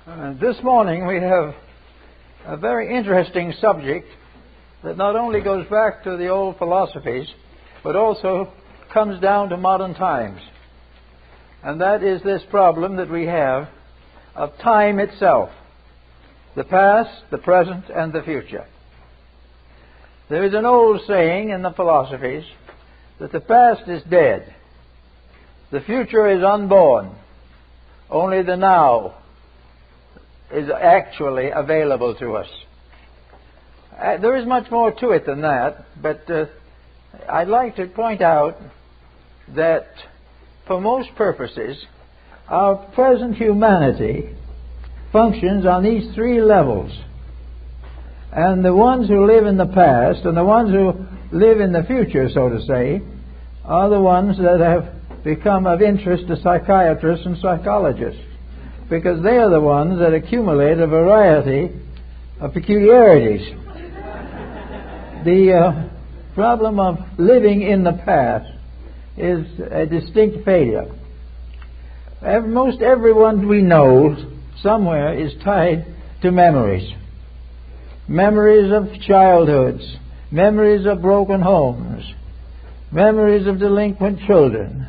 This morning we have a very interesting subject that not only goes back to the old philosophies, but also comes down to modern times. And that is this problem that we have of time itself, the past, the present, and the future. There is an old saying in the philosophies that the past is dead, the future is unborn, only the now is actually available to us. There is much more to it than that, but I'd like to point out that for most purposes, our present humanity functions on these three levels. And the ones who live in the past and the ones who live in the future, so to say, are the ones that have become of interest to psychiatrists and psychologists, because they are the ones that accumulate a variety of peculiarities. The problem of living in the past is a distinct failure. Most everyone we know somewhere is tied to memories. Memories of childhoods, memories of broken homes, memories of delinquent children,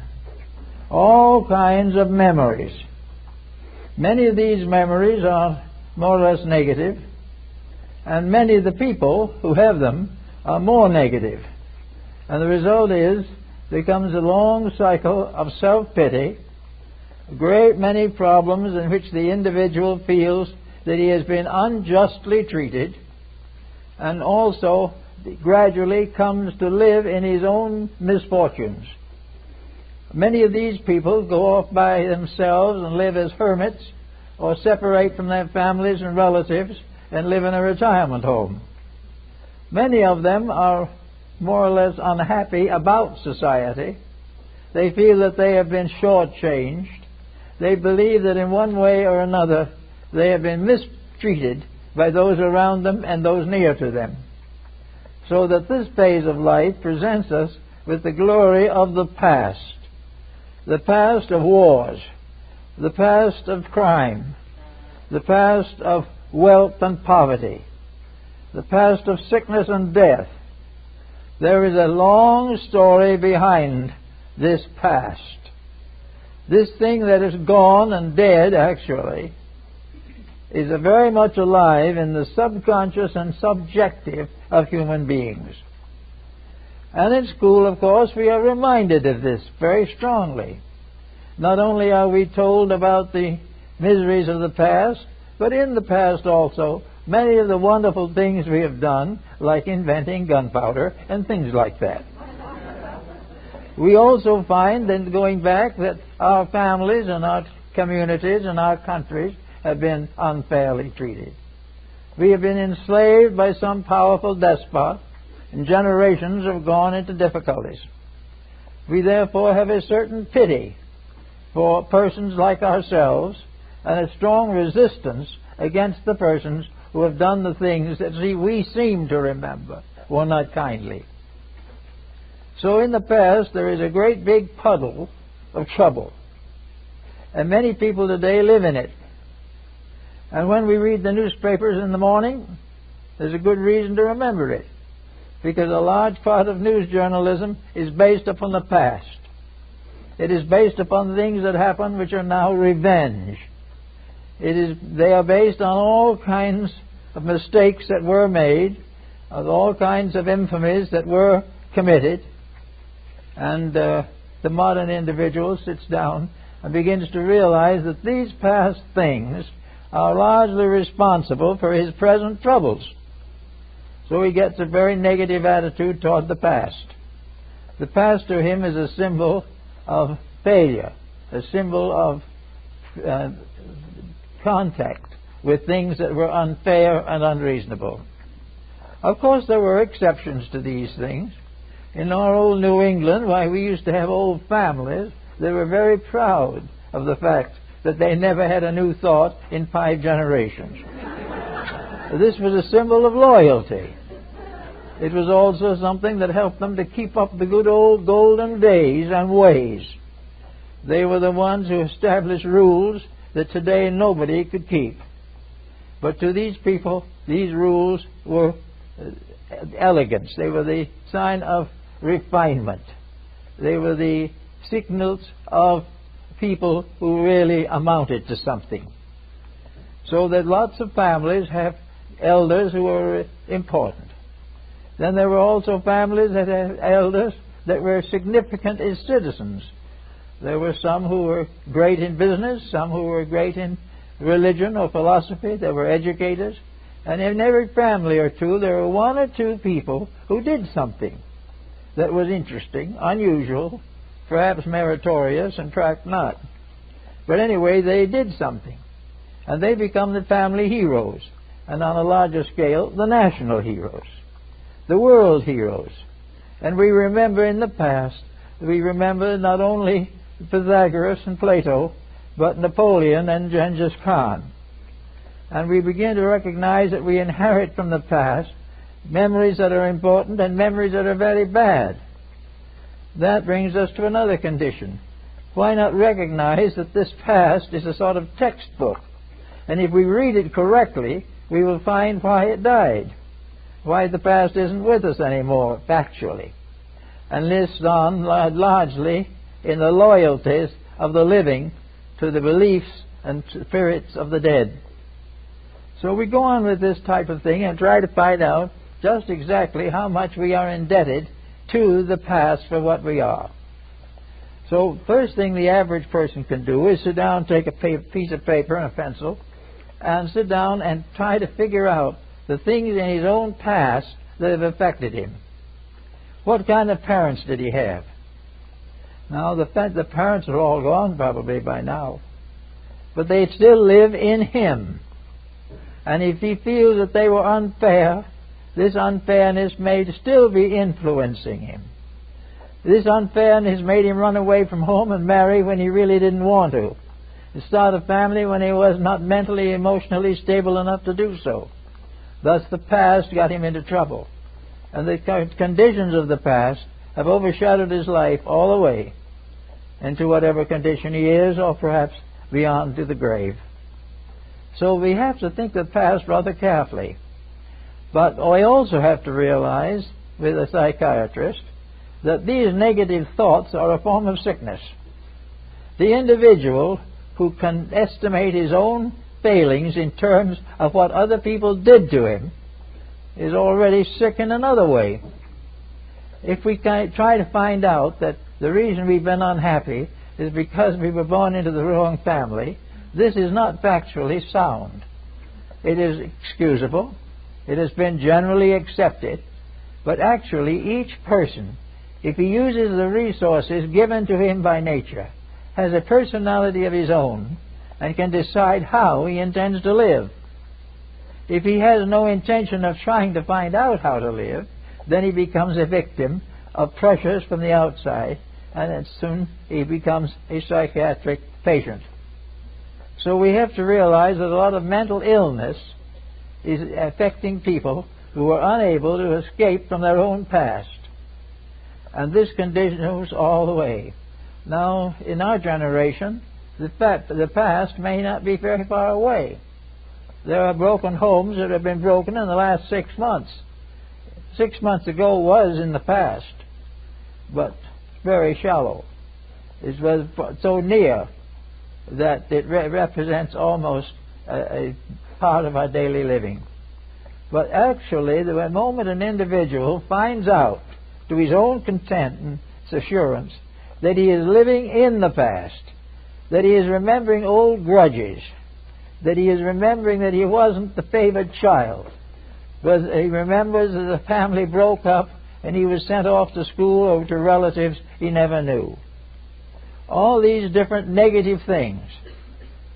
all kinds of memories. Many of these memories are more or less negative, and many of the people who have them are more negative. And the result is there comes a long cycle of self-pity, a great many problems in which the individual feels that he has been unjustly treated, and also gradually comes to live in his own misfortunes. Many of these people go off by themselves and live as hermits, or separate from their families and relatives and live in a retirement home. Many of them are more or less unhappy about society. They feel that they have been shortchanged. They believe that in one way or another they have been mistreated by those around them and those near to them. So that this phase of life presents us with the glory of the past of wars, the past of crime, the past of wealth and poverty, the past of sickness and death. There is a long story behind this past. This thing that is gone and dead, actually, is very much alive in the subconscious and subjective of human beings. And in school, of course, we are reminded of this very strongly. Not only are we told about the miseries of the past, but in the past also, many of the wonderful things we have done, like inventing gunpowder and things like that. We also find, then going back, that our families and our communities and our countries have been unfairly treated. We have been enslaved by some powerful despot, and generations have gone into difficulties. We therefore have a certain pity for persons like ourselves, and a strong resistance against the persons who have done the things that we seem to remember were not kindly. So in the past there is a great big puddle of trouble, and many people today live in it. And when we read the newspapers in the morning, there's a good reason to remember it, because a large part of news journalism is based upon the past. It is based upon things that happen which are now revenge. They are based on all kinds of mistakes that were made, of all kinds of infamies that were committed. And the modern individual sits down and begins to realize that these past things are largely responsible for his present troubles. So he gets a very negative attitude toward the past. The past to him is a symbol of failure, a symbol of contact with things that were unfair and unreasonable. Of course, there were exceptions to these things. In our old New England, why, we used to have old families that were very proud of the fact that they never had a new thought in 5 generations. This was a symbol of loyalty. It was also something that helped them to keep up the good old golden days and ways. They were the ones who established rules that today nobody could keep. But to these people, these rules were elegance. They were the sign of refinement. They were the signals of people who really amounted to something. So that lots of families have elders who were important. Then there were also families that had elders that were significant as citizens. There were some who were great in business, some who were great in religion or philosophy. There were educators. And in every family or two, there were one or two people who did something that was interesting, unusual, perhaps meritorious, and perhaps not. But anyway, they did something. And they become the family heroes. And on a larger scale, the national heroes, the world heroes. And we remember in the past, we remember not only Pythagoras and Plato, but Napoleon and Genghis Khan. And we begin to recognize that we inherit from the past memories that are important and memories that are very bad. That brings us to another condition. Why not recognize that this past is a sort of textbook? And if we read it correctly, we will find why it died, why the past isn't with us anymore, factually, and lives on largely in the loyalties of the living to the beliefs and spirits of the dead. So we go on with this type of thing and try to find out just exactly how much we are indebted to the past for what we are. So first thing the average person can do is sit down, take a piece of paper and a pencil, and sit down and try to figure out the things in his own past that have affected him. What kind of parents did he have? Now, the parents are all gone probably by now, but they still live in him. And if he feels that they were unfair, this unfairness may still be influencing him. This unfairness made him run away from home and marry when he really didn't want to, start a family when he was not mentally, emotionally stable enough to do so. Thus the past got him into trouble. And the conditions of the past have overshadowed his life all the way into whatever condition he is, or perhaps beyond to the grave. So we have to think of the past rather carefully. But we also have to realize, with a psychiatrist, that these negative thoughts are a form of sickness. The individual who can estimate his own failings in terms of what other people did to him is already sick in another way. If we try to find out that the reason we've been unhappy is because we were born into the wrong family, this is not factually sound. It is excusable. It has been generally accepted. But actually, each person, if he uses the resources given to him by nature, has a personality of his own and can decide how he intends to live. If he has no intention of trying to find out how to live, then he becomes a victim of pressures from the outside, and then soon he becomes a psychiatric patient. So we have to realize that a lot of mental illness is affecting people who are unable to escape from their own past. And this continues all the way. Now, in our generation, the past may not be very far away. There are broken homes that have been broken in the last 6 months. 6 months ago was in the past, but very shallow. It was so near that it represents almost a part of our daily living. But actually, the moment an individual finds out to his own content and assurance that he is living in the past, that he is remembering old grudges, that he is remembering that he wasn't the favored child, but he remembers that the family broke up and he was sent off to school or to relatives he never knew. All these different negative things,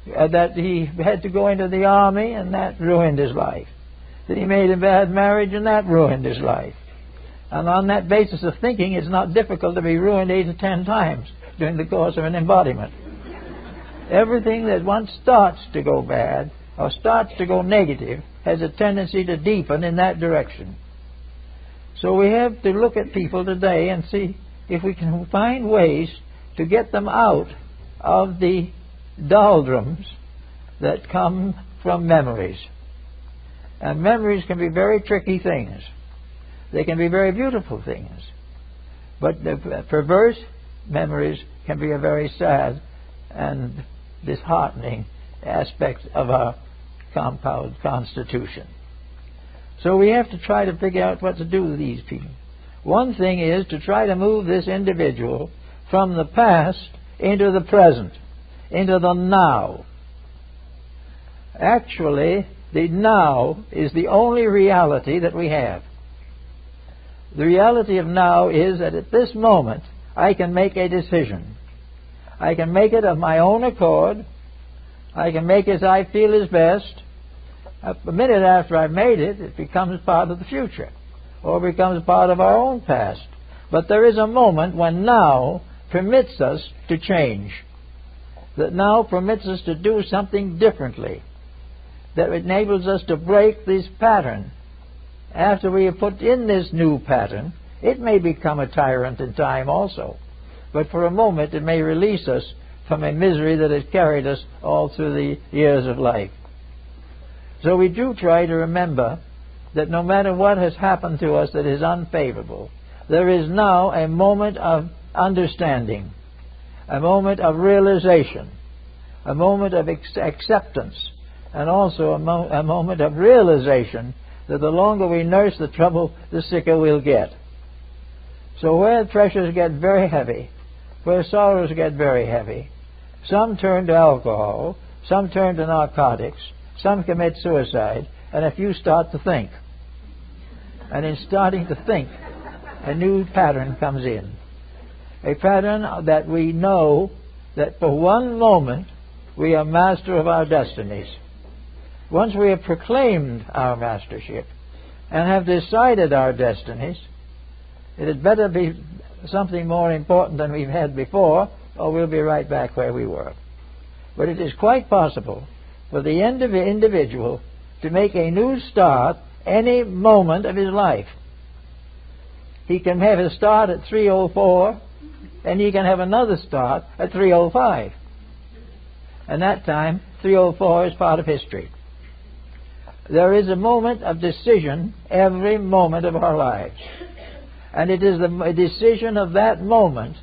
that he had to go into the army and that ruined his life, that he made a bad marriage and that ruined his life. And on that basis of thinking, it's not difficult to be ruined 8 to 10 times during the course of an embodiment. Everything that once starts to go bad or starts to go negative has a tendency to deepen in that direction. So we have to look at people today and see if we can find ways to get them out of the doldrums that come from memories. And memories can be very tricky things. They can be very beautiful things. But the perverse memories can be a very sad and disheartening aspect of our compound constitution. So we have to try to figure out what to do with these people. One thing is to try to move this individual from the past into the present, into the now. Actually, the now is the only reality that we have. The reality of now is that at this moment I can make a decision. I can make it of my own accord. I can make it as I feel is best. A minute after I've made it, it becomes part of the future, or becomes part of our own past. But there is a moment when now permits us to change, that now permits us to do something differently, that enables us to break this pattern. After we have put in this new pattern, it may become a tyrant in time also, but for a moment it may release us from a misery that has carried us all through the years of life. So we do try to remember that no matter what has happened to us that is unfavorable, there is now a moment of understanding, a moment of realization, a moment of acceptance, and also a moment of realization that the longer we nurse the trouble, the sicker we'll get. So where pressures get very heavy, where sorrows get very heavy, some turn to alcohol, some turn to narcotics, some commit suicide, and a few start to think. And in starting to think, a new pattern comes in. A pattern that we know that for one moment we are master of our destinies. Once we have proclaimed our mastership and have decided our destinies, it had better be something more important than we've had before, or we'll be right back where we were. But it is quite possible for the individual to make a new start any moment of his life. He can have a start at 3:04, and he can have another start at 3:05. And that time, 3:04 is part of history. There is a moment of decision every moment of our lives. And it is the decision of that moment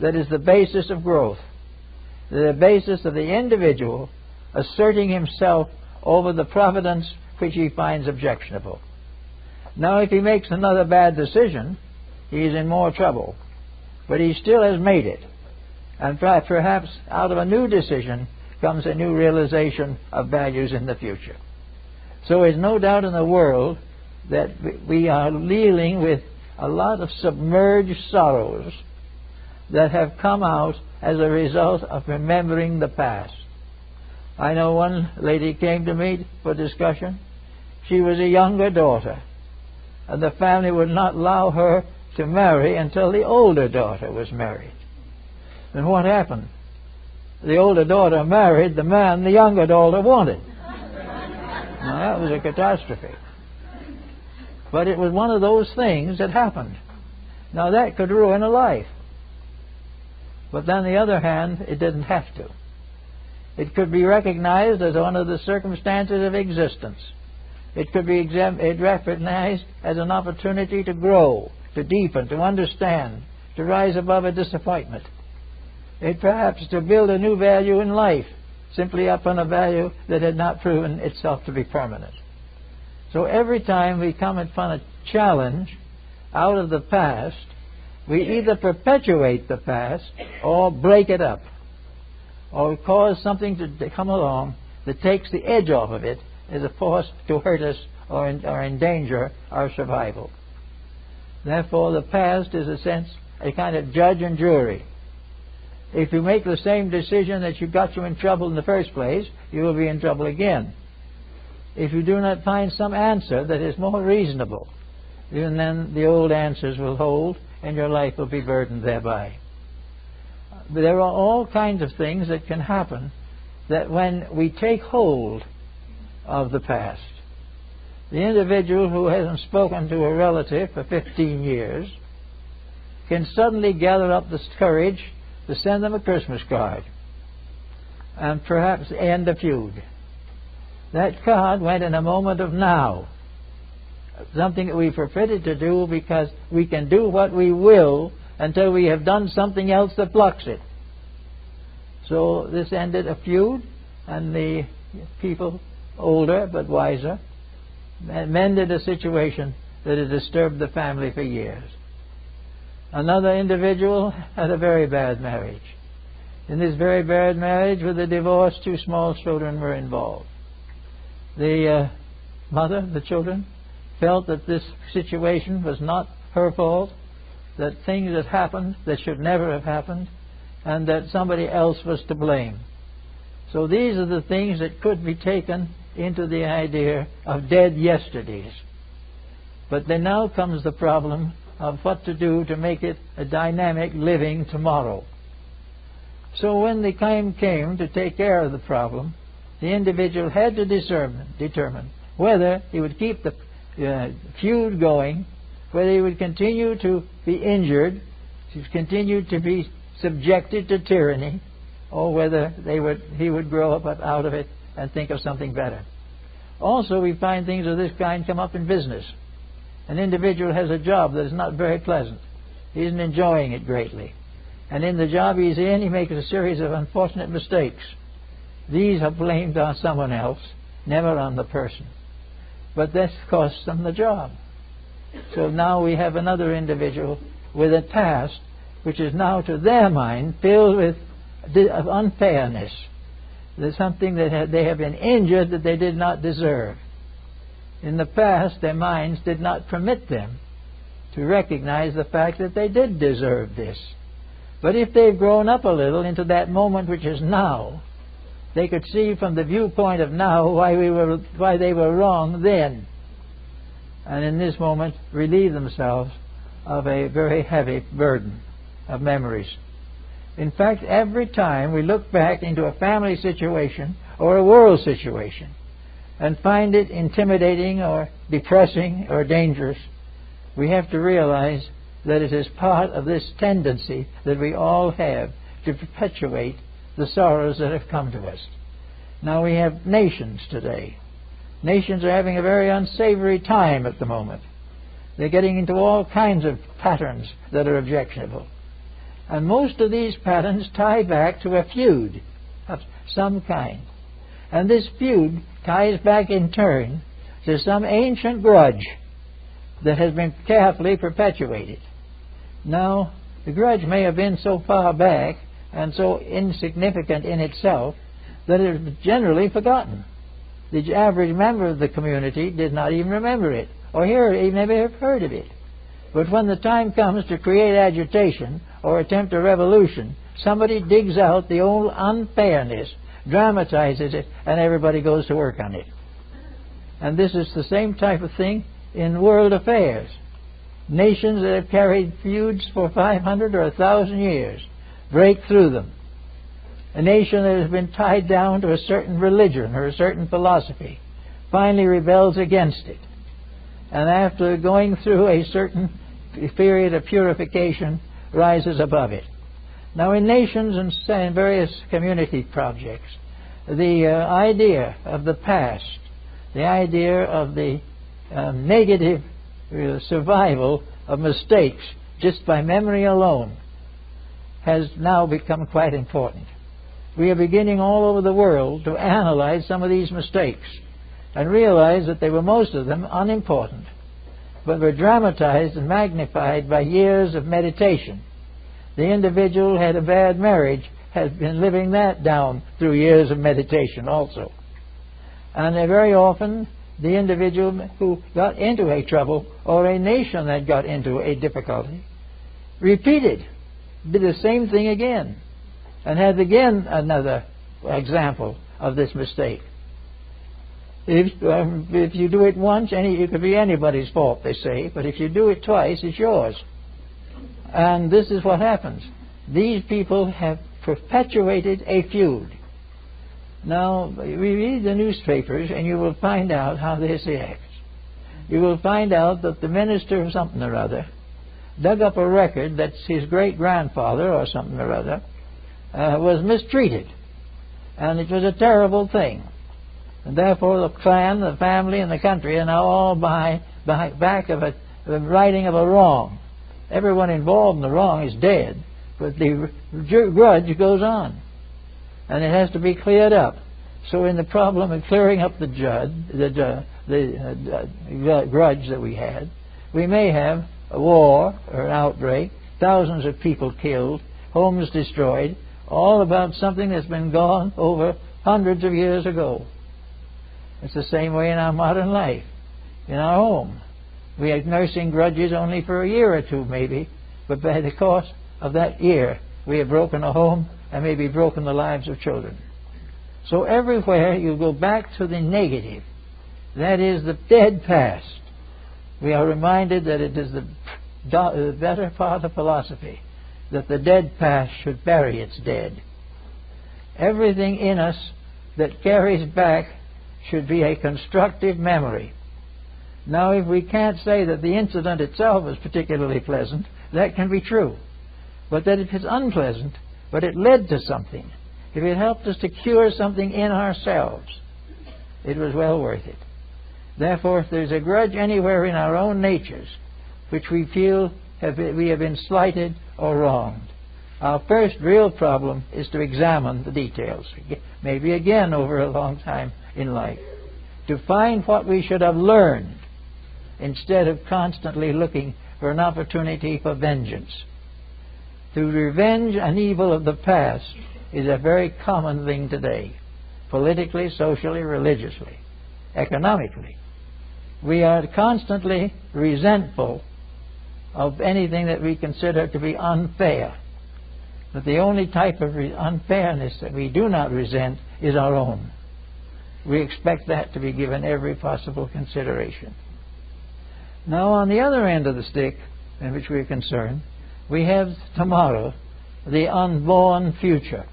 that is the basis of growth, the basis of the individual asserting himself over the providence which he finds objectionable. Now, if he makes another bad decision, he is in more trouble. But he still has made it. And perhaps out of a new decision comes a new realization of values in the future. So there's no doubt in the world that we are dealing with a lot of submerged sorrows that have come out as a result of remembering the past. I know one lady came to me for discussion. She was a younger daughter, and the family would not allow her to marry until the older daughter was married. And what happened? The older daughter married the man the younger daughter wanted. Now, that was a catastrophe. But it was one of those things that happened. Now, that could ruin a life. But on the other hand, it didn't have to. It could be recognized as one of the circumstances of existence. It could be recognized as an opportunity to grow, to deepen, to understand, to rise above a disappointment. It perhaps to build a new value in life, simply upon a value that had not proven itself to be permanent. So every time we come upon a challenge out of the past, we either perpetuate the past or break it up, or cause something to come along that takes the edge off of it as a force to hurt us or endanger our survival. Therefore, the past is, in a sense, a kind of judge and jury. If you make the same decision that got you in trouble in the first place, you will be in trouble again. If you do not find some answer that is more reasonable, even then the old answers will hold, and your life will be burdened thereby. But there are all kinds of things that can happen that when we take hold of the past, the individual who hasn't spoken to a relative for 15 years can suddenly gather up the courage to send them a Christmas card. and perhaps end a feud. That card went in a moment of now. Something that we forbidden to do because we can do what we will until we have done something else that blocks it. So this ended a feud, and the people, older but wiser, mended a situation that had disturbed the family for years. Another individual had a very bad marriage. In this very bad marriage, with a divorce, 2 small children were involved. The mother, the children, felt that this situation was not her fault, that things had happened that should never have happened, and that somebody else was to blame. So these are the things that could be taken into the idea of dead yesterdays. But then now comes the problem of what to do to make it a dynamic living tomorrow. So when the time came to take care of the problem, the individual had to determine whether he would keep the feud going, whether he would continue to be injured, to continue to be subjected to tyranny, or whether he would grow up out of it and think of something better. Also, we find things of this kind come up in business. An individual has a job that is not very pleasant. He isn't enjoying it greatly. And in the job he's in, he makes a series of unfortunate mistakes. These are blamed on someone else, never on the person. But this costs them the job. So now we have another individual with a past which is now, to their mind, filled with unfairness. There's something that they have been injured that they did not deserve. In the past, their minds did not permit them to recognize the fact that they did deserve this. But if they've grown up a little into that moment which is now, they could see from the viewpoint of now why they were wrong then. And in this moment, relieve themselves of a very heavy burden of memories. In fact, every time we look back into a family situation or a world situation and find it intimidating or depressing or dangerous, we have to realize that it is part of this tendency that we all have to perpetuate the sorrows that have come to us. Now we have nations today. Nations are having a very unsavory time at the moment. They're getting into all kinds of patterns that are objectionable. And most of these patterns tie back to a feud of some kind. And this feud ties back in turn to some ancient grudge that has been carefully perpetuated. Now, the grudge may have been so far back and so insignificant in itself that it is generally forgotten. The average member of the community did not even remember it, or even never have heard of it. But when the time comes to create agitation or attempt a revolution, somebody digs out the old unfairness, dramatizes it, and everybody goes to work on it. And this is the same type of thing in world affairs. Nations that have carried feuds for 500 or 1,000 years break through them. A nation that has been tied down to a certain religion or a certain philosophy finally rebels against it. And after going through a certain period of purification, rises above it. Now in nations and various community projects, the idea of the past, the idea of the negative survival of mistakes just by memory alone has now become quite important. We are beginning all over the world to analyze some of these mistakes and realize that they were, most of them, unimportant, but were dramatized and magnified by years of meditation. The individual had a bad marriage, has been living that down through years of meditation also. And very often, the individual who got into a trouble or a nation that got into a difficulty repeated, did the same thing again, and had again another example of this mistake. If you do it once, it could be anybody's fault, they say, but if you do it twice, it's yours. And this is what happens. These people have perpetuated a feud. Now, we read the newspapers, and you will find out how this acts. You will find out that the minister of something or other dug up a record that his great-grandfather or something or other was mistreated. And it was a terrible thing. And therefore the clan, the family, and the country are now all back of the righting of a wrong. Everyone involved in the wrong is dead, but the grudge goes on. And it has to be cleared up. So in the problem of clearing up the grudge that we had, we may have a war or an outbreak, thousands of people killed, homes destroyed, all about something that's been gone over hundreds of years ago. It's the same way in our modern life, in our home. We are nursing grudges only for a year or two maybe, but by the course of that year we have broken a home and maybe broken the lives of children. So everywhere you go back to the negative, that is the dead past. We are reminded that it is the better part of philosophy that the dead past should bury its dead. Everything in us that carries back should be a constructive memory. Now, if we can't say that the incident itself was particularly pleasant, that can be true. But that it is unpleasant, but it led to something, if it helped us to cure something in ourselves, it was well worth it. Therefore, if there's a grudge anywhere in our own natures which we feel we have been slighted or wronged, our first real problem is to examine the details, maybe again over a long time in life, to find what we should have learned instead of constantly looking for an opportunity for vengeance. To revenge an evil of the past is a very common thing today, politically, socially, religiously, economically. We are constantly resentful of anything that we consider to be unfair. But the only type of unfairness that we do not resent is our own. We expect that to be given every possible consideration. Now, on the other end of the stick in which we are concerned, we have tomorrow, the unborn future.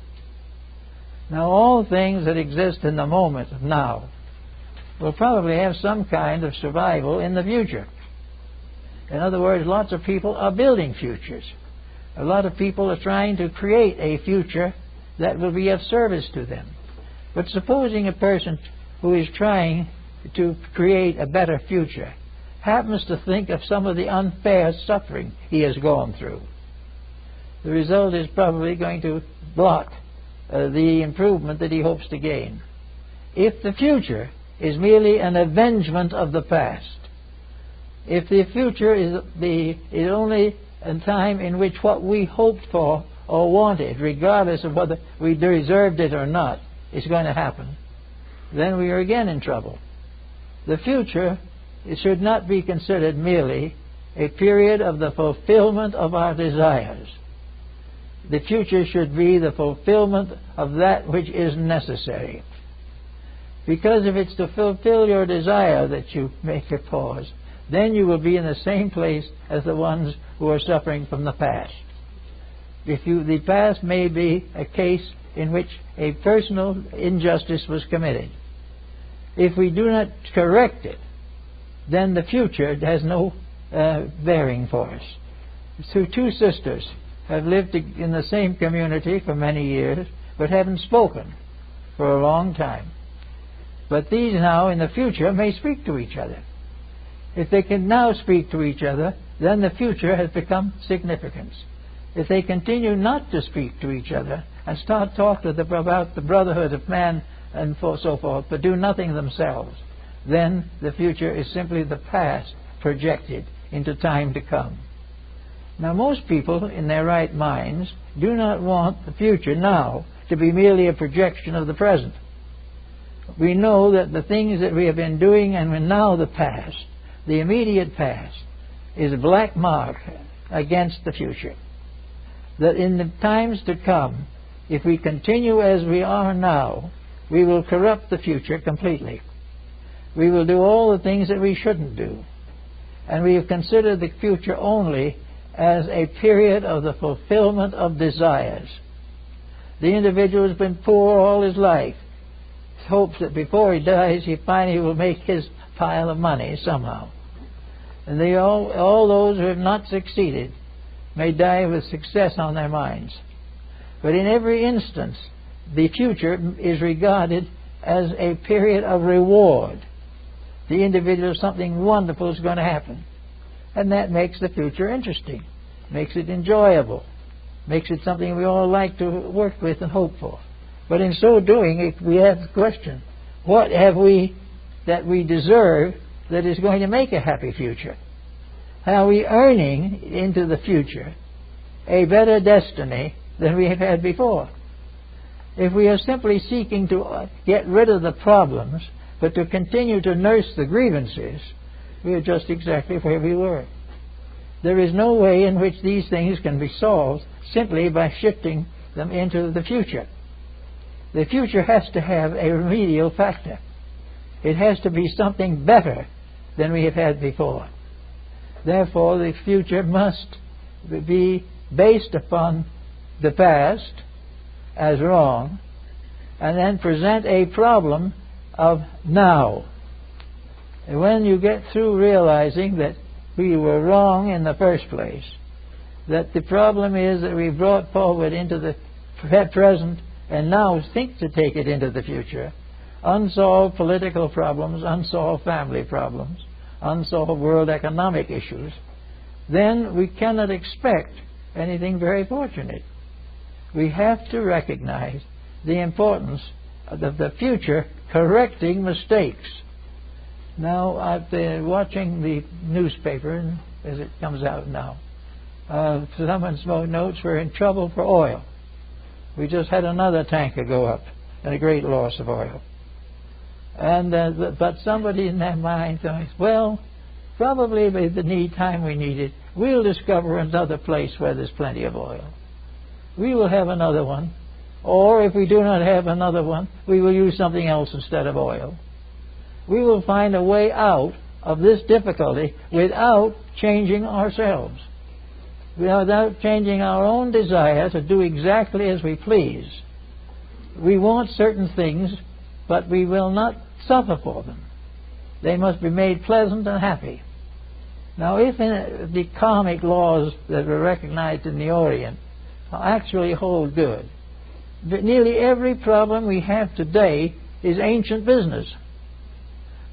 Now, all things that exist in the moment of now will probably have some kind of survival in the future. In other words, lots of people are building futures. A lot of people are trying to create a future that will be of service to them. But supposing a person who is trying to create a better future happens to think of some of the unfair suffering he has gone through, the result is probably going to block the improvement that he hopes to gain. If the future is merely an avengement of the past, if the future is only a time in which what we hoped for or wanted, regardless of whether we deserved it or not, is going to happen, then we are again in trouble. The future, it should not be considered merely a period of the fulfillment of our desires. The future should be the fulfillment of that which is necessary. Because if it's to fulfill your desire that you make a pause, then you will be in the same place as the ones who are suffering from the past. The past may be a case in which a personal injustice was committed. If we do not correct it, then the future has no bearing for us. So two sisters have lived in the same community for many years, but haven't spoken for a long time. But these now in the future may speak to each other. If they can now speak to each other, then the future has become significance. If they continue not to speak to each other and start talking about the brotherhood of man and so forth, but do nothing themselves, then the future is simply the past projected into time to come. Now, most people in their right minds do not want the future now to be merely a projection of the present. We know that the things that we have been doing and now the past, the immediate past, is a black mark against the future. That in the times to come, if we continue as we are now, we will corrupt the future completely. We will do all the things that we shouldn't do. And we have considered the future only as a period of the fulfillment of desires. The individual has been poor all his life. He hopes that before he dies, he finally will make his pile of money somehow. And all those who have not succeeded may die with success on their minds. But in every instance, the future is regarded as a period of reward. The individual, something wonderful is going to happen. And that makes the future interesting, makes it enjoyable, makes it something we all like to work with and hope for. But in so doing, we ask the question, what have we that we deserve that is going to make a happy future? Are we earning into the future a better destiny than we have had before? If we are simply seeking to get rid of the problems, but to continue to nurse the grievances, we are just exactly where we were. There is no way in which these things can be solved simply by shifting them into the future. The future has to have a remedial factor. It has to be something better than we have had before. Therefore, the future must be based upon the past as wrong, and then present a problem of now. And when you get through realizing that we were wrong in the first place, that the problem is that we brought forward into the present and now think to take it into the future, unsolved political problems, unsolved family problems, unsolved world economic issues, then we cannot expect anything very fortunate. We have to recognize the importance of the future correcting mistakes. Now, I've been watching the newspaper as it comes out now. Someone notes we're in trouble for oil. We just had another tanker go up and a great loss of oil. And but somebody in their mind thinks, well, probably by the time we need it, we'll discover another place where there's plenty of oil. We will have another one. Or if we do not have another one, we will use something else instead of oil. We will find a way out of this difficulty without changing ourselves, without changing our own desire to do exactly as we please. We want certain things, but we will not suffer for them. They must be made pleasant and happy. Now, if the karmic laws that were recognized in the Orient actually hold good, nearly every problem we have today is ancient business.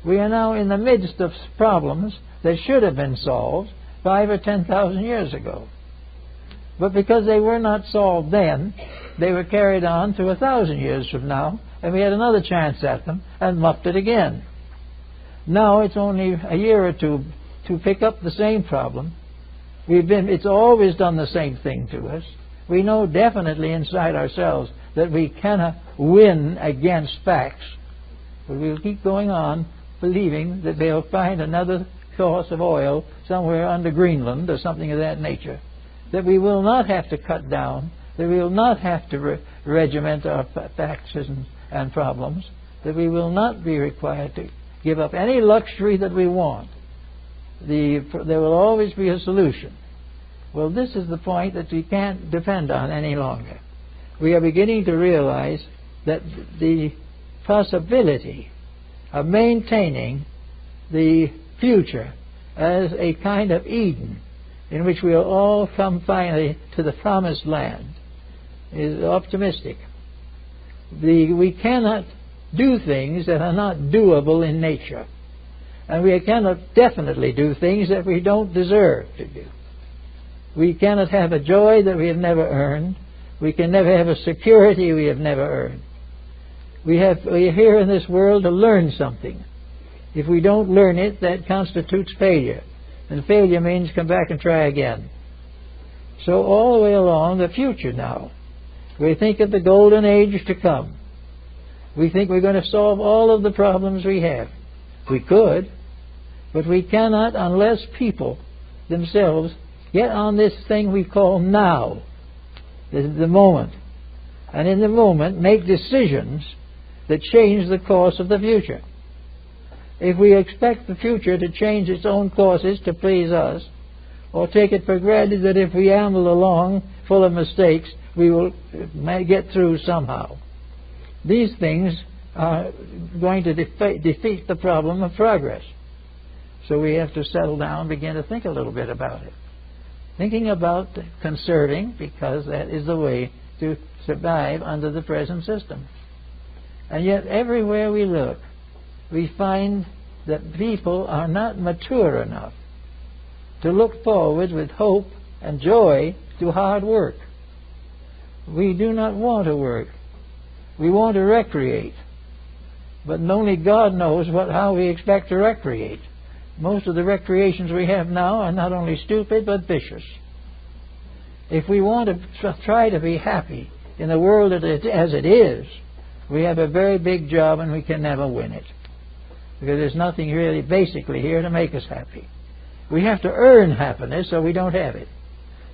We are now in the midst of problems that should have been solved 5,000 or 10,000 years ago. But because they were not solved then, they were carried on to 1,000 years from now, and we had another chance at them and muffed it again. Now it's only a year or two to pick up the same problem. It's always done the same thing to us. We know definitely inside ourselves that we cannot win against facts. But we'll keep going on believing that they'll find another source of oil somewhere under Greenland or something of that nature. That we will not have to cut down, that we will not have to regiment our facts and problems, that we will not be required to give up any luxury that we want. There will always be a solution. Well, this is the point that we can't depend on any longer. We are beginning to realize that the possibility of maintaining the future as a kind of Eden in which we'll all come finally to the promised land is optimistic. We cannot do things that are not doable in nature. And we cannot definitely do things that we don't deserve to do. We cannot have a joy that we have never earned. We can never have a security we have never earned. We are here in this world to learn something. If we don't learn it, that constitutes failure. And failure means come back and try again. So all the way along, the future now. We think of the golden age to come. We think we're going to solve all of the problems we have. We could, but we cannot unless people themselves get on this thing we call now, the moment. And in the moment, make decisions that change the course of the future. If we expect the future to change its own courses to please us, or take it for granted that if we amble along full of mistakes, we will get through somehow, these things are going to defeat the problem of progress. So we have to settle down and begin to think a little bit about it. Thinking about conserving, because that is the way to survive under the present system. And yet everywhere we look, we find that people are not mature enough to look forward with hope and joy to hard work. We do not want to work. We want to recreate. But only God knows how we expect to recreate. Most of the recreations we have now are not only stupid but vicious. If we want to try to be happy in the world as it is, we have a very big job and we can never win it. Because there's nothing really basically here to make us happy. We have to earn happiness or we don't have it.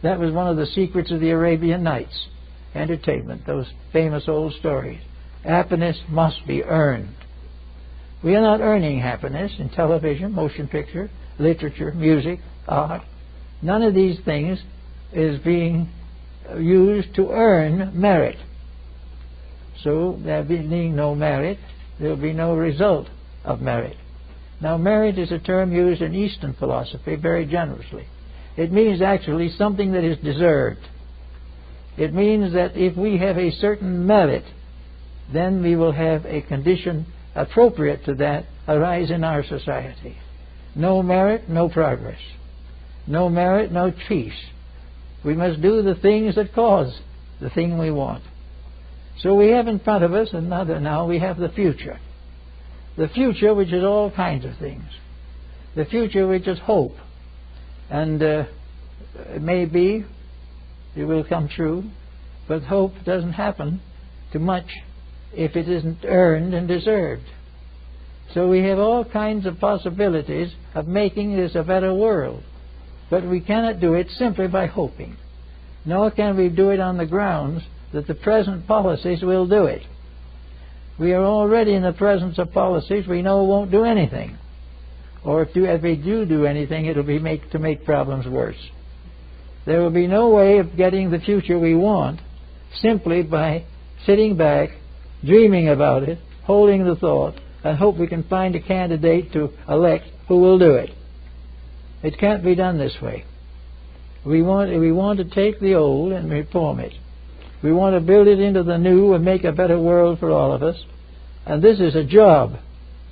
That was one of the secrets of the Arabian Nights entertainment, those famous old stories. Happiness must be earned. We are not earning happiness in television, motion picture, literature, music, art. None of these things is being used to earn merit. So there being no merit, there will be no result of merit. Now, merit is a term used in Eastern philosophy very generously. It means actually something that is deserved. It means that if we have a certain merit, then we will have a condition appropriate to that arise in our society. No merit, no progress. No merit, no peace. We must do the things that cause the thing we want. So we have in front of us now we have the future. The future, which is all kinds of things. The future, which is hope. And it may be, it will come true, but hope doesn't happen too much if it isn't earned and deserved. So we have all kinds of possibilities of making this a better world. But we cannot do it simply by hoping. Nor can we do it on the grounds that the present policies will do it. We are already in the presence of policies we know won't do anything. Or if they do anything, it will be to make problems worse. There will be no way of getting the future we want simply by sitting back, dreaming about it, holding the thought, and hope we can find a candidate to elect who will do it. It can't be done this way. We want to take the old and reform it. We want to build it into the new and make a better world for all of us. And this is a job.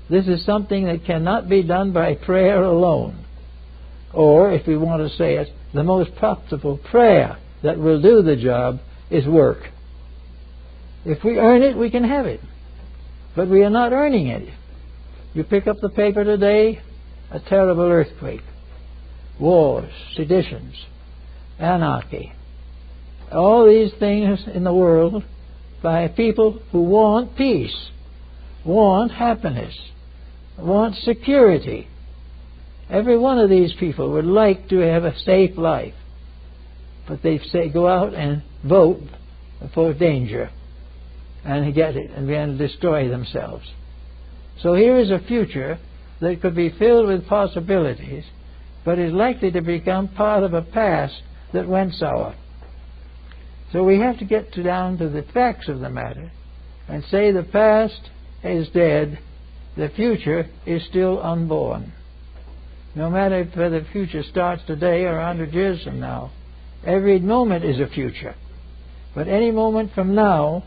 This is something that cannot be done by prayer alone. Or, if we want to say it, the most profitable prayer that will do the job is work. If we earn it, we can have it. But we are not earning it. You pick up the paper today, a terrible earthquake, wars, seditions, anarchy. All these things in the world by people who want peace, want happiness, want security. Every one of these people would like to have a safe life. But they say go out and vote for danger and get it and then destroy themselves. So here is a future that could be filled with possibilities, but is likely to become part of a past that went sour. So we have to get down to the facts of the matter and say the past is dead, the future is still unborn. No matter if the future starts today or 100 years from now, every moment is a future. But any moment from now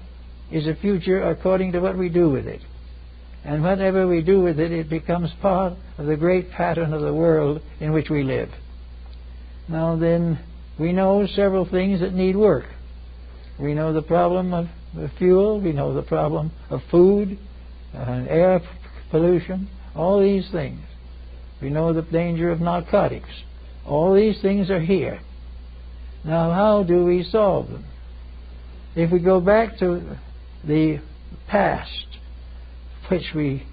is a future according to what we do with it. And whatever we do with it, it becomes part of the great pattern of the world in which we live. Now then, we know several things that need work. We know the problem of fuel, we know the problem of food, air pollution, all these things. We know the danger of narcotics. All these things are here. Now, how do we solve them? If we go back to the past, which we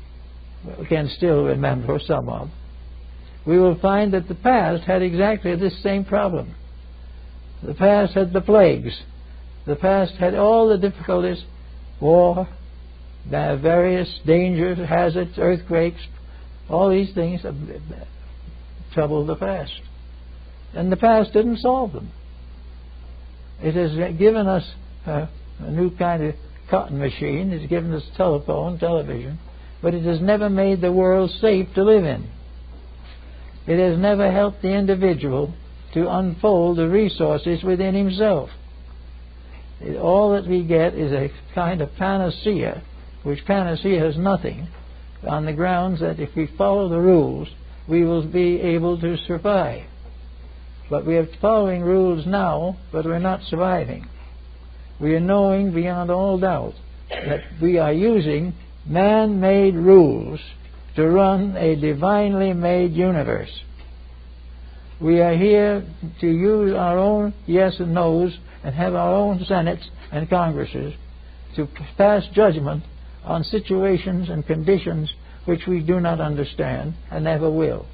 can still remember some of, we will find that the past had exactly this same problem. The past had the plagues. The past had all the difficulties, war, various dangers, hazards, earthquakes, all these things troubled the past. And the past didn't solve them. It has given us a new kind of cotton machine. It's given us telephone, television, but it has never made the world safe to live in. It has never helped the individual to unfold the resources within himself. All that we get is a kind of panacea, which panacea is nothing, on the grounds that if we follow the rules, we will be able to survive. But we are following rules now, but we're not surviving. We are knowing beyond all doubt that we are using man-made rules to run a divinely made universe. We are here to use our own yes and no's and have our own senates and congresses to pass judgment on situations and conditions which we do not understand and never will.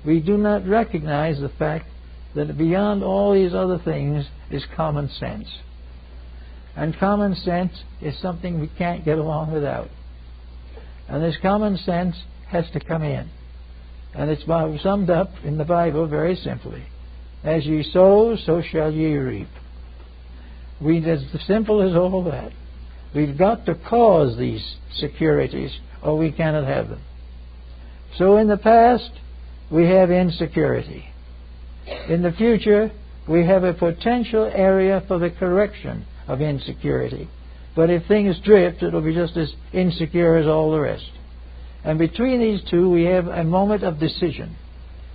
We do not recognize the fact that beyond all these other things is common sense. And common sense is something we can't get along without. And this common sense has to come in. And it's summed up in the Bible very simply. As ye sow, so shall ye reap. It's simple as all that. We've got to cause these securities or we cannot have them. So in the past, we have insecurity. In the future, we have a potential area for the correction of insecurity. But if things drift, it'll be just as insecure as all the rest. And between these two, we have a moment of decision.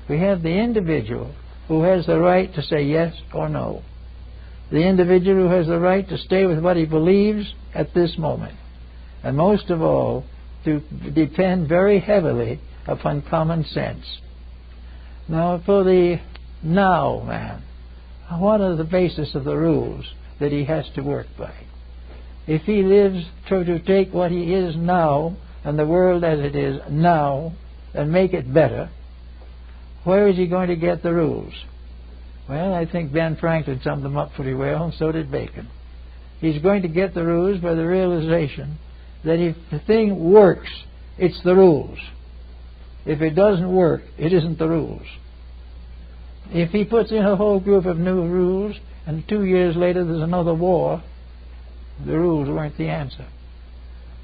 We have the individual who has the right to say yes or no. The individual who has the right to stay with what he believes at this moment. And most of all, to depend very heavily upon common sense. Now, for the now man, what are the basis of the rules that he has to work by? If he lives to take what he is now and the world as it is now and make it better, where is he going to get the rules? Well, I think Ben Franklin summed them up pretty well, and so did Bacon. He's going to get the rules by the realization that if the thing works, it's the rules. If it doesn't work, it isn't the rules. If he puts in a whole group of new rules, and 2 years later there's another war, the rules weren't the answer.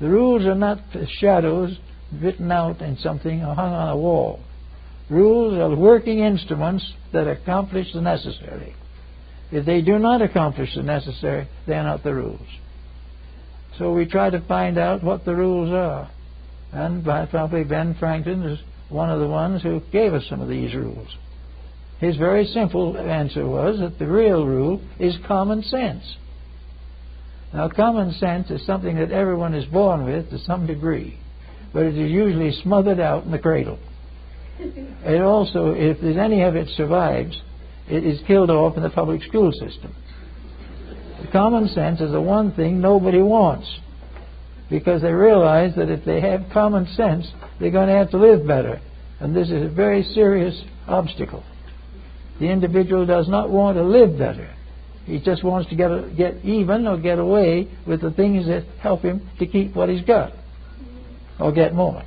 The rules are not shadows written out in something or hung on a wall. Rules are working instruments that accomplish the necessary. If they do not accomplish the necessary, they are not the rules. So we try to find out what the rules are. And probably Ben Franklin is one of the ones who gave us some of these rules. His very simple answer was that the real rule is common sense. Now, common sense is something that everyone is born with to some degree, but it is usually smothered out in the cradle. It also, if there's any of it survives, it is killed off in the public school system. Common sense is the one thing nobody wants, because they realize that if they have common sense, they're going to have to live better. And this is a very serious obstacle. The individual does not want to live better. He just wants to get even or get away with the things that help him to keep what he's got, or get more.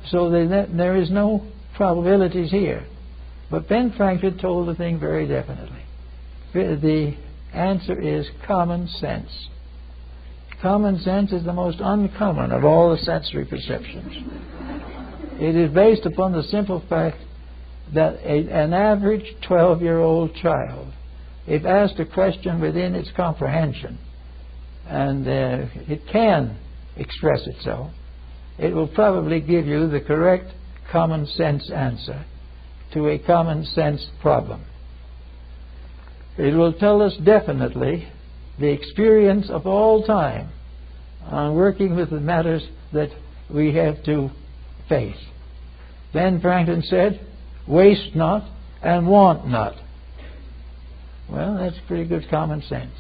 So there is no probabilities here. But Ben Franklin told the thing very definitely. The answer is common sense. Common sense is the most uncommon of all the sensory perceptions. It is based upon the simple fact that an average 12-year-old child, if asked a question within its comprehension, and it can express itself, it will probably give you the correct common sense answer to a common sense problem. It will tell us definitely the experience of all time on working with the matters that we have to face. Ben Franklin said, "Waste not and want not." Well, that's pretty good common sense.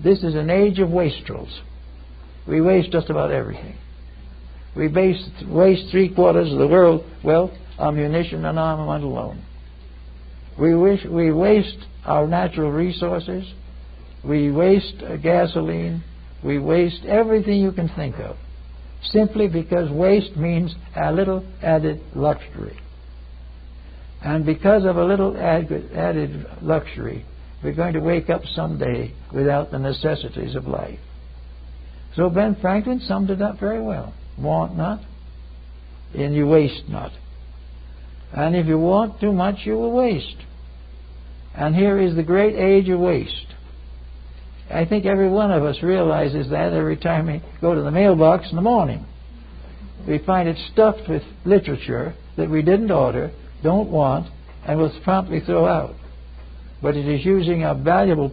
This is an age of wastrels. We waste just about everything. We waste 3/4 of the world's wealth on munition and armament alone. We waste our natural resources. We waste gasoline. We waste everything you can think of, simply because waste means a little added luxury. And because of a little added luxury, we're going to wake up someday without the necessities of life. So Ben Franklin summed it up very well. Want not, and you waste not. And if you want too much, you will waste. And here is the great age of waste. I think every one of us realizes that every time we go to the mailbox in the morning. We find it stuffed with literature that we didn't order, don't want, and will promptly throw out. But it is using up valuable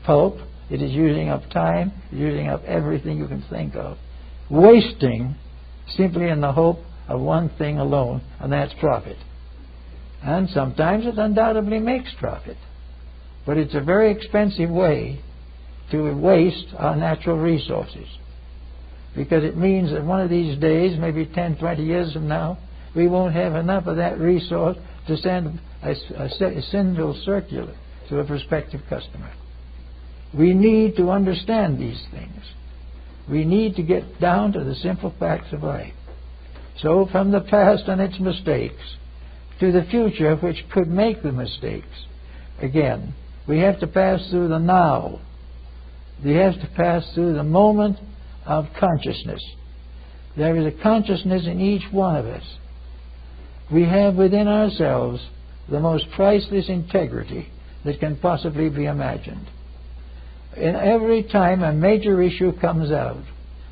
pulp, it is using up time, using up everything you can think of, wasting simply in the hope of one thing alone, and that's profit. And sometimes it undoubtedly makes profit. But it's a very expensive way to waste our natural resources. Because it means that one of these days, maybe 10, 20 years from now, we won't have enough of that resource to send a single circular to a prospective customer. We need to understand these things. We need to get down to the simple facts of life. So from the past and its mistakes to the future which could make the mistakes, again, we have to pass through the now. We have to pass through the moment of consciousness. There is a consciousness in each one of us. We have within ourselves the most priceless integrity that can possibly be imagined. And every time a major issue comes out,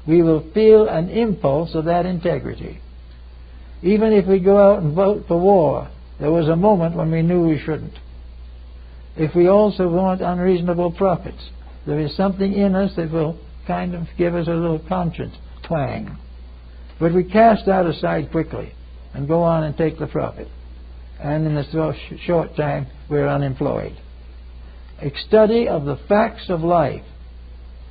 we will feel an impulse of that integrity. Even if we go out and vote for war, there was a moment when we knew we shouldn't. If we also want unreasonable profits, there is something in us that will kind of give us a little conscience twang. But we cast that aside quickly and go on and take the profit. And in a short time, we're unemployed. A study of the facts of life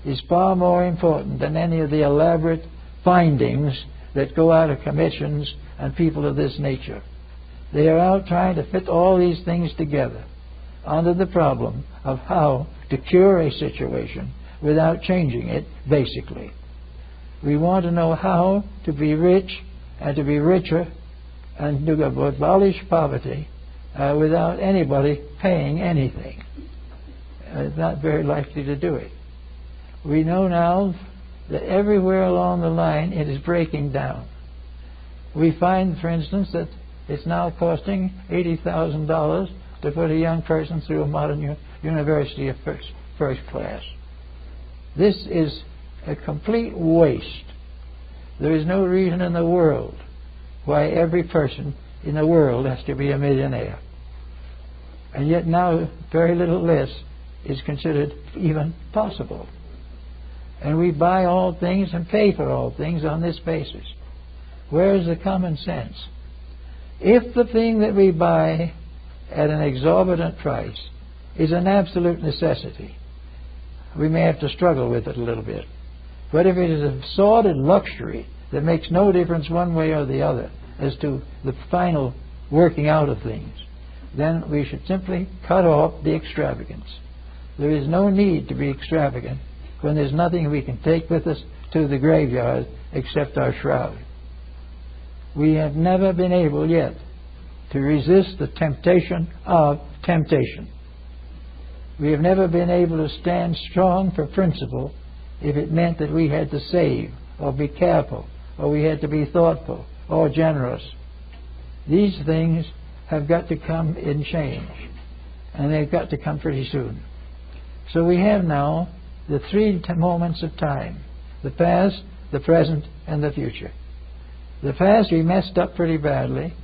is far more important than any of the elaborate findings that go out of commissions and people of this nature. They are out trying to fit all these things together under the problem of how to cure a situation without changing it, basically. We want to know how to be rich and to be richer and to abolish poverty without anybody paying anything. It's not very likely to do it. We know now that everywhere along the line it is breaking down. We find, for instance, that it's now costing $80,000 to put a young person through a modern university of first class. This is a complete waste. There is no reason in the world why every person in the world has to be a millionaire. And yet now very little less is considered even possible. And we buy all things and pay for all things on this basis. Where is the common sense? If the thing that we buy at an exorbitant price is an absolute necessity, we may have to struggle with it a little bit. But if it is a sordid luxury that makes no difference one way or the other as to the final working out of things, then we should simply cut off the extravagance. There is no need to be extravagant when there's nothing we can take with us to the graveyard except our shroud. We have never been able yet to resist the temptation of temptation. We have never been able to stand strong for principle if it meant that we had to save or be careful or we had to be thoughtful or generous. These things have got to come in change, and they've got to come pretty soon. So we have now the three moments of time: the past, the present, and the future. The past we messed up pretty badly.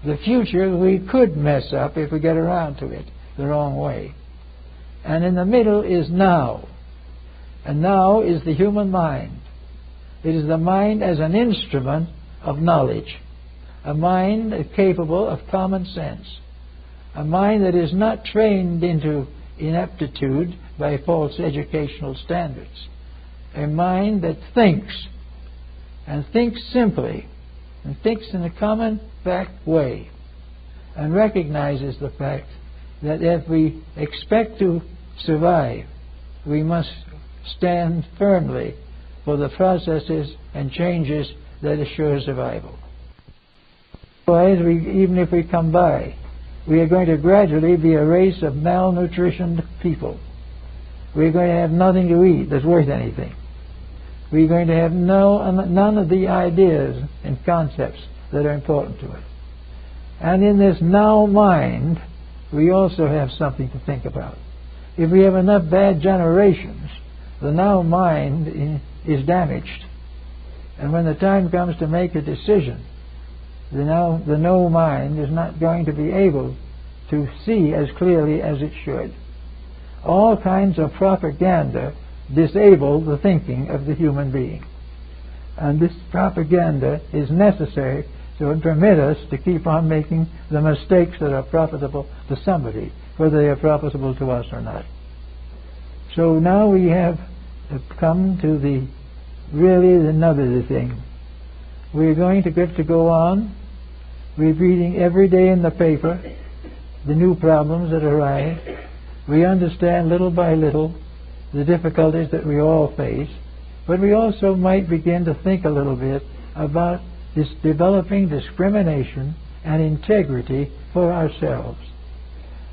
The future we could mess up if we get around to it the wrong way. And in the middle is now. And now is the human mind. It is the mind as an instrument of knowledge. A mind capable of common sense. A mind that is not trained into ineptitude by false educational standards. A mind that thinks, and thinks simply, and thinks in a common fact way, and recognizes the fact that if we expect to survive, we must stand firmly for the processes and changes that assure survival. Otherwise, even if we come by, we are going to gradually be a race of malnutritioned people. We're going to have nothing to eat that's worth anything. We're going to have none of the ideas and concepts that are important to us. And in this now mind, we also have something to think about. If we have enough bad generations, the now mind is damaged. And when the time comes to make a decision, the no mind is not going to be able to see as clearly as it should. All kinds of propaganda disable the thinking of the human being. And this propaganda is necessary to permit us to keep on making the mistakes that are profitable to somebody, whether they are profitable to us or not. So now we have come to the another thing. We're going to get to go on. We're reading every day in the paper the new problems that arise. We understand little by little the difficulties that we all face, but we also might begin to think a little bit about this developing discrimination and integrity for ourselves.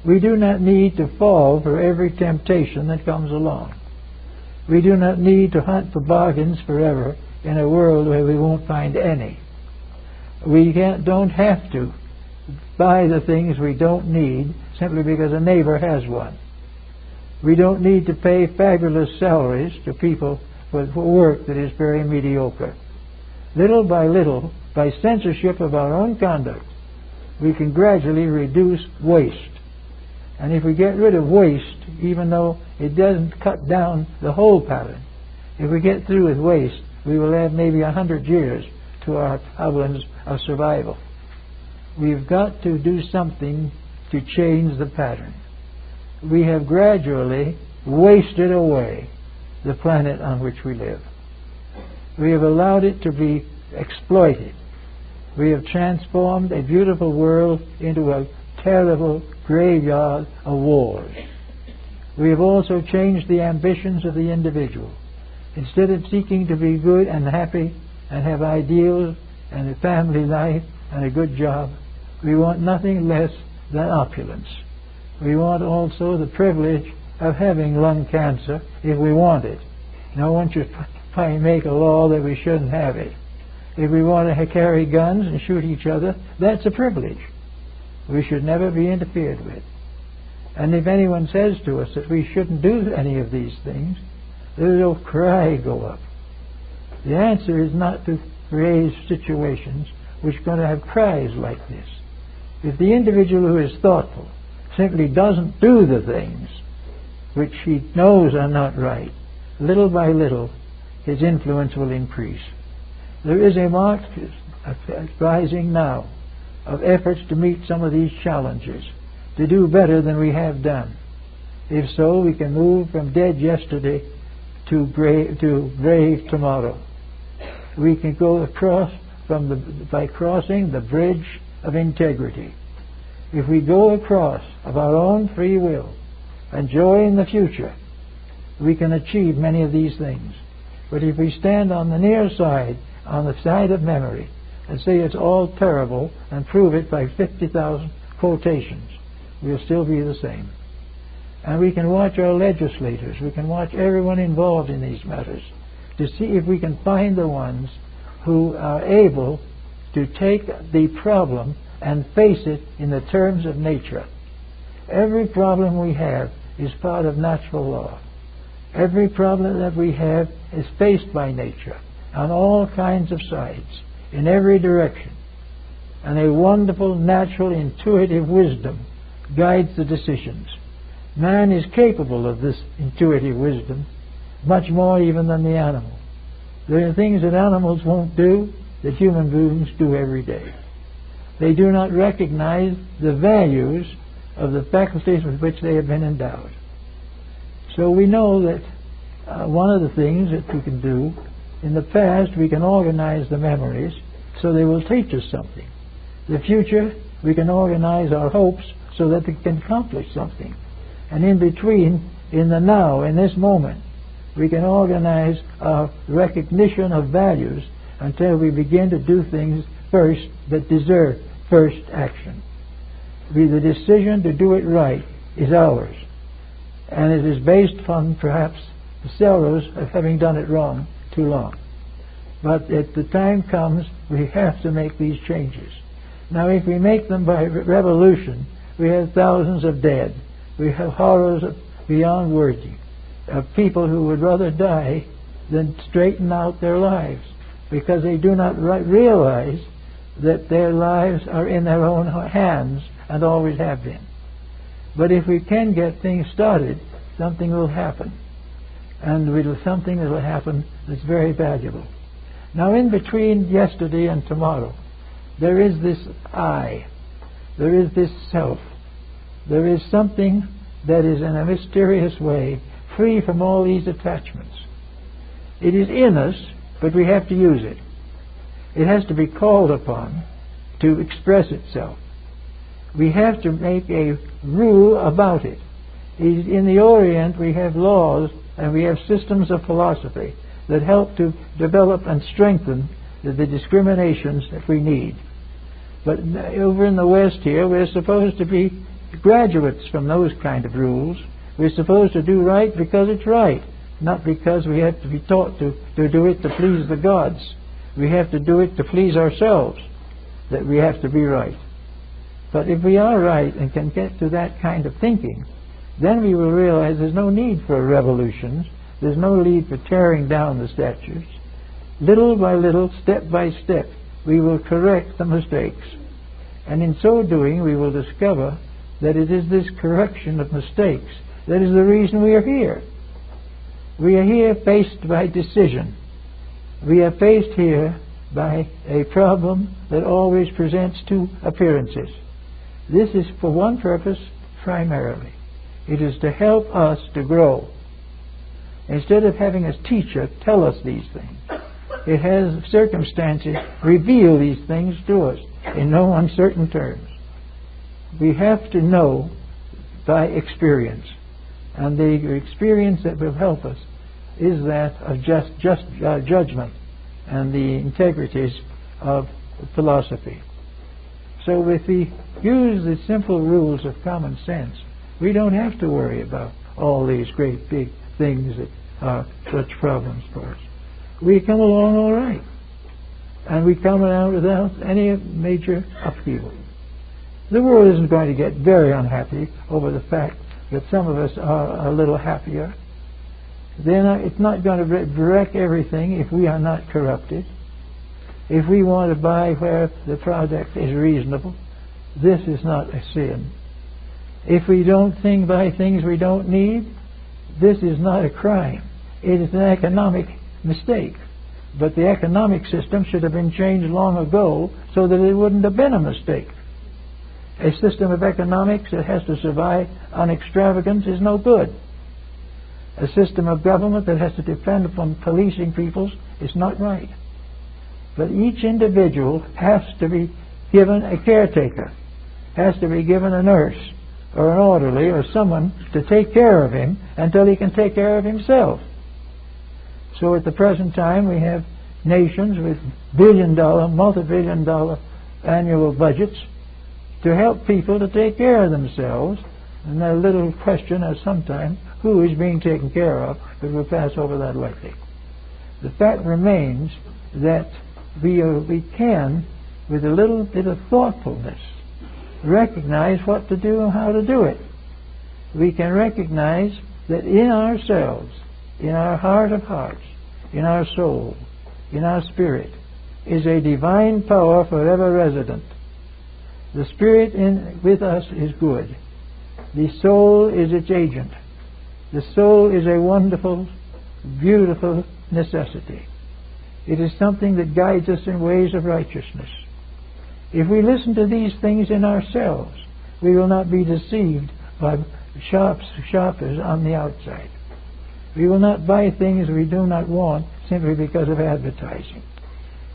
We do not need to fall for every temptation that comes along. We do not need to hunt for bargains forever in a world where we won't find any. We don't have to buy the things we don't need simply because a neighbor has one. We don't need to pay fabulous salaries to people for work that is very mediocre. Little by little, by censorship of our own conduct, we can gradually reduce waste. And if we get rid of waste, even though it doesn't cut down the whole pattern, if we get through with waste, we will add maybe 100 years to our problems of survival. We've got to do something to change the pattern. We have gradually wasted away the planet on which we live. We have allowed it to be exploited. We have transformed a beautiful world into a terrible graveyard of wars. We have also changed the ambitions of the individual. Instead of seeking to be good and happy and have ideals and a family life and a good job, we want nothing less than opulence. We want also the privilege of having lung cancer if we want it. No one should make a law that we shouldn't have it. If we want to carry guns and shoot each other, that's a privilege. We should never be interfered with. And if anyone says to us that we shouldn't do any of these things, there's a cry go up. The answer is not to raise situations which are going to have cries like this. If the individual who is thoughtful simply doesn't do the things which he knows are not right, little by little his influence will increase. There is a marked rising now of efforts to meet some of these challenges, to do better than we have done. If so, we can move from dead yesterday to brave tomorrow. We can go across by crossing the bridge of integrity. If we go across of our own free will and joy in the future, we can achieve many of these things. But if we stand on the near side, on the side of memory, and say it's all terrible and prove it by 50,000 quotations, we'll still be the same. And we can watch our legislators, we can watch everyone involved in these matters to see if we can find the ones who are able to take the problem and face it in the terms of nature. Every problem we have is part of natural law. Every problem that we have is faced by nature on all kinds of sides, in every direction. And a wonderful, natural, intuitive wisdom guides the decisions. Man is capable of this intuitive wisdom, much more even than the animal. There are things that animals won't do that human beings do every day. They do not recognize the values of the faculties with which they have been endowed. So we know that one of the things that we can do, in the past we can organize the memories so they will teach us something. The future, we can organize our hopes so that they can accomplish something. And in between, in the now, in this moment, we can organize our recognition of values until we begin to do things first that deserve first action. The decision to do it right is ours, and it is based on perhaps the sorrows of having done it wrong too long. But if the time comes, we have to make these changes. Now, if we make them by revolution, we have thousands of dead. We have horrors of beyond worthy, of people who would rather die than straighten out their lives, because they do not realize that their lives are in their own hands and always have been. But if we can get things started, something will happen. And something that will happen that's very valuable. Now, in between yesterday and tomorrow, there is this I. There is this self. There is something that is in a mysterious way free from all these attachments. It is in us, but we have to use it. It has to be called upon to express itself. We have to make a rule about it. In the Orient, we have laws and we have systems of philosophy that help to develop and strengthen the discriminations that we need. But over in the West here, we're supposed to be graduates from those kind of rules. We're supposed to do right because it's right, not because we have to be taught to do it to please the gods. We have to do it to please ourselves, that we have to be right. But if we are right and can get to that kind of thinking, then we will realize there's no need for revolutions. There's no need for tearing down the statues. Little by little, step by step, we will correct the mistakes. And in so doing, we will discover that it is this correction of mistakes that is the reason we are here. We are here faced by decision. We are faced here by a problem that always presents two appearances. This is for one purpose primarily. It is to help us to grow. Instead of having a teacher tell us these things, it has circumstances reveal these things to us in no uncertain terms. We have to know by experience. And the experience that will help us is that of just judgment and the integrities of philosophy. So if we use the simple rules of common sense, we don't have to worry about all these great big things that are such problems for us. We come along all right. And we come out without any major upheaval. The world isn't going to get very unhappy over the fact that some of us are a little happier. Then it's not going to wreck everything if we are not corrupted. If we want to buy where the product is reasonable, this is not a sin. If we don't buy things we don't need, this is not a crime. It is an economic mistake. But the economic system should have been changed long ago so that it wouldn't have been a mistake. A system of economics that has to survive on extravagance is no good. A system of government that has to depend upon policing peoples is not right. But each individual has to be given a caretaker, has to be given a nurse or an orderly or someone to take care of him until he can take care of himself. So at the present time we have nations with billion-dollar, multi-billion-dollar annual budgets to help people to take care of themselves. And that little question is sometimes who is being taken care of, but we'll pass over that lightly. The fact remains that we can, with a little bit of thoughtfulness, recognize what to do and how to do it. We can recognize that in ourselves, in our heart of hearts, in our soul, in our spirit, is a divine power forever resident. The spirit with us is good. The soul is its agent. The soul is a wonderful, beautiful necessity. It is something that guides us in ways of righteousness. If we listen to these things in ourselves, we will not be deceived by shoppers on the outside. We will not buy things we do not want simply because of advertising.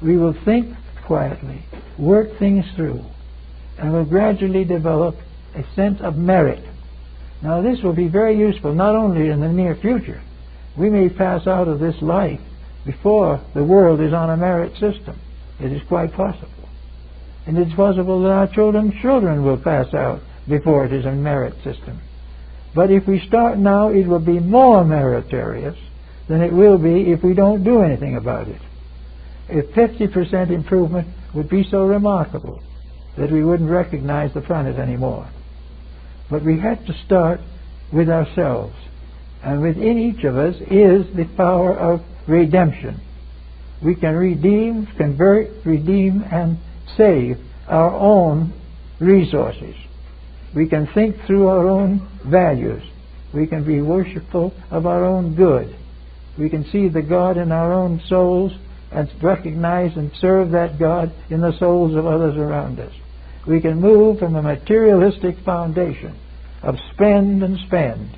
We will think quietly, work things through, and will gradually develop a sense of merit. Now this will be very useful not only in the near future. We may pass out of this life before the world is on a merit system. It is quite possible. And it's possible that our children's children will pass out before it is a merit system. But if we start now, it will be more meritorious than it will be if we don't do anything about it. If 50% improvement would be so remarkable that we wouldn't recognize the planet anymore. But we have to start with ourselves. And within each of us is the power of redemption. We can redeem, convert, redeem, and save our own resources. We can think through our own values. We can be worshipful of our own good. We can see the God in our own souls and recognize and serve that God in the souls of others around us. We can move from a materialistic foundation of spend and spend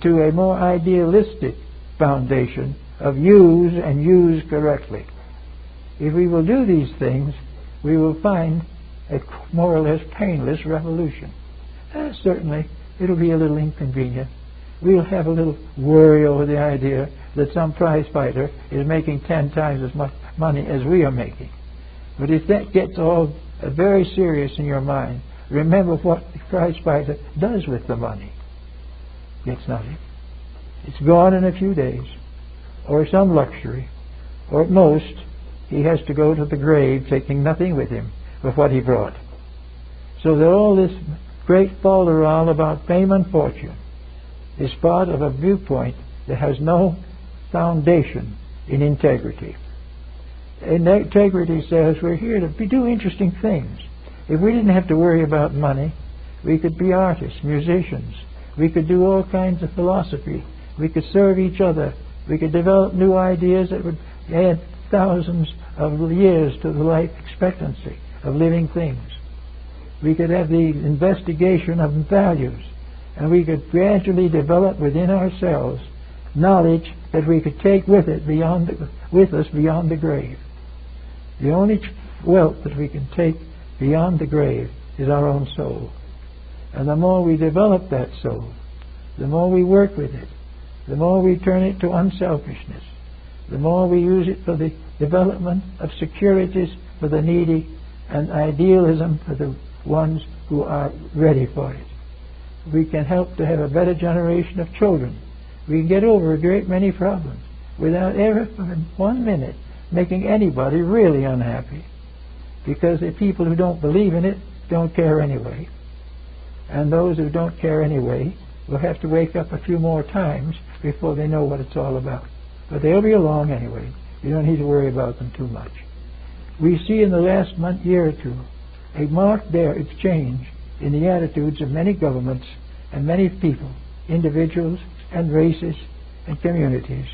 to a more idealistic foundation of use and use correctly. If we will do these things, we will find a more or less painless revolution. Certainly, it'll be a little inconvenient. We'll have a little worry over the idea that some prize fighter is making 10 times as much money as we are making. But if that gets all very serious in your mind, remember what the prize fighter does with the money. Gets nothing. It's gone in a few days, or some luxury, or at most he has to go to the grave taking nothing with him but what he brought. So that all this great falderal about fame and fortune is part of a viewpoint that has no foundation in integrity. And integrity says we're here to do interesting things. If we didn't have to worry about money, we could be artists, musicians. We could do all kinds of philosophy. We could serve each other. We could develop new ideas that would add thousands of years to the life expectancy of living things. We could have the investigation of values, and we could gradually develop within ourselves knowledge that we could take with us beyond the grave. The only wealth that we can take beyond the grave is our own soul. And the more we develop that soul, the more we work with it, the more we turn it to unselfishness, the more we use it for the development of securities for the needy and idealism for the ones who are ready for it. We can help to have a better generation of children. We can get over a great many problems without ever for 1 minute making anybody really unhappy, because the people who don't believe in it don't care anyway. And those who don't care anyway will have to wake up a few more times before they know what it's all about. But they'll be along anyway. You don't need to worry about them too much. We see in the last year or two a marked change in the attitudes of many governments and many people, individuals and races and communities,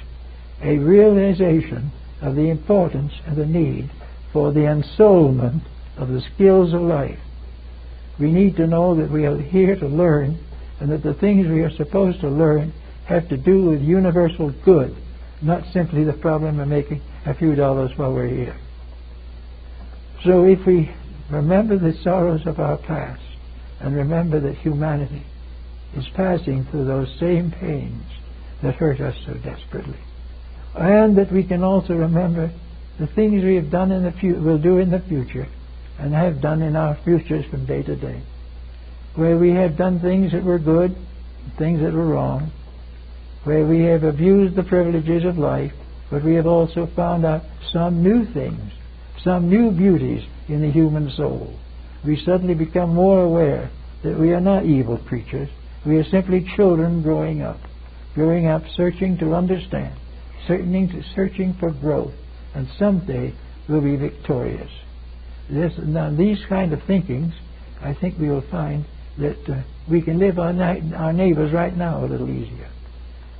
a realization of the importance and the need for the ensoulment of the skills of life. We need to know that we are here to learn, and that the things we are supposed to learn have to do with universal good, not simply the problem of making a few dollars while we're here. So if we remember the sorrows of our past, and remember that humanity is passing through those same pains that hurt us so desperately, and that we can also remember the things we have done in the will do in the future, and have done in our futures from day to day, where we have done things that were good, things that were wrong, where we have abused the privileges of life, but we have also found out some new things, some new beauties in the human soul. We suddenly become more aware that we are not evil creatures. We are simply children growing up searching to understand, searching for growth, and someday we'll be victorious. Now, these kind of thinkings, I think we will find that we can live our neighbors right now a little easier.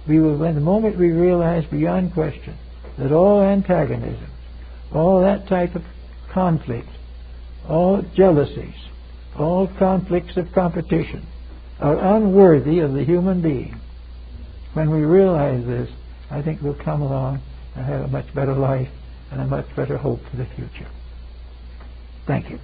We will, when the moment we realize beyond question that all antagonism, all that type of conflict, all jealousies, all conflicts of competition are unworthy of the human being. When we realize this, I think we'll come along and have a much better life and a much better hope for the future. Thank you.